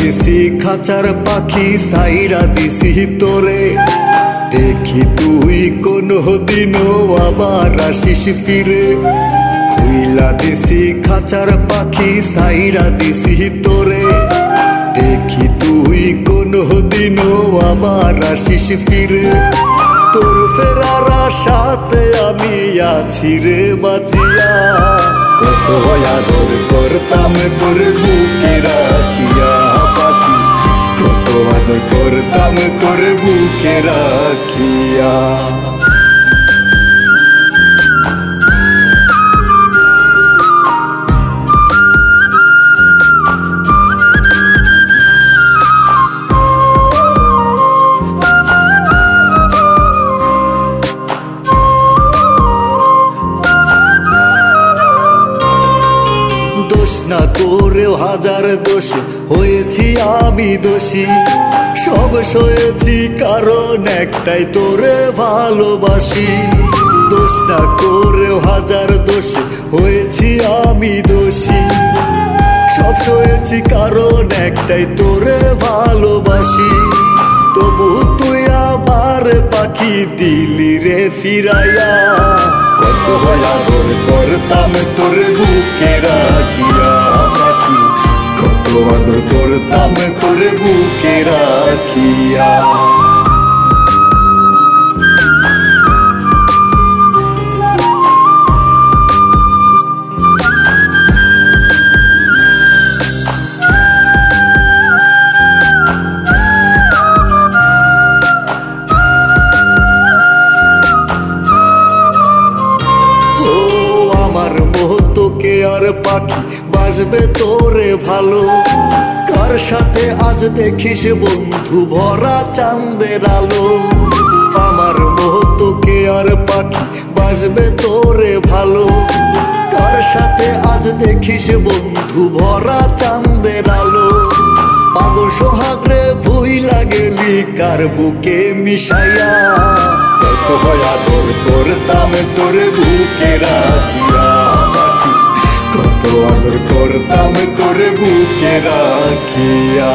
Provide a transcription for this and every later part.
দিছি খাঁচার পাখি সাইরা দিছি তোরে, দেখি তুই কোনো দিনও আবার আসিস ফিরে। খুইলা দিছি খাঁচার পাখি সাইরা দিছি তোরে, দেখি তুই কোনো দিনও আবার আসিস ফিরে। তোর ফেরার আশাতে আমি আছি রে বাঁচিয়া, কত আদর করতাম তোর বুকে রাখিয়া পাখি, কত আদর করতাম তোর বুকে রাখিয়া। দোষ না করেও হাজার দোষে হয়েছি আমি দোষী, সব সয়েছি কারণ একটাই তোরে ভালোবাসি। দোষ না করেও হাজার দোষে হয়েছি আমি দোষী, সব সয়েছি কারণ একটাই তোরে ভালোবাসি। তবু তুই আমার পাখি দিলি রে ফিরাইয়া, কত আদর করতাম তোর বুকে রাখিয়া পাখি, কত আদর করতাম তোর বুকে রাখিয়া। আর পাখি বাজবে তোরে ভালো, কার সাথে আজ দেখিস বন্ধু ভরা চাঁদের আলো। আমার তোকে আর পাখি বাজবে তোরে ভালো, কার সাথে আজ দেখিস বন্ধু ভরা চাঁদের আলো। পাগল সোহাগরে ভুইলা গেলি কার বুকে মিশাইয়া, কত আদর করতাম তোর বুকে রাখিয়া পাখি, কত আদর করতাম তোর বুকে রাখিয়া।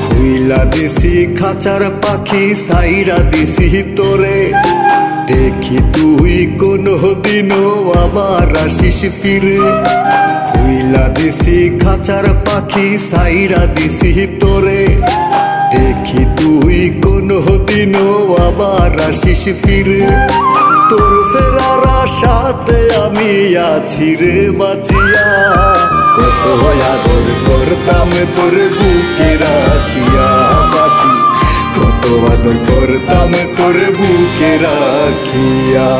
খুইলা দিছি খাঁচার পাখি সাইরা দিছি তোরে, দেখি তুই কোনো দিনও আবার আসিস ফিরে। খুইলা দিছি খাঁচার পাখি সাইরা দিছি তোরে, দেখি তুই কোনো দিনও আবার আসিস ফিরে। তোর ফেরার আশাতে আমি আছি রে বাঁচিয়া, কত আদর করতাম তোর বুকে রাখিয়া পাখি, কত আদর করতাম তোর বুকে রাখিয়া।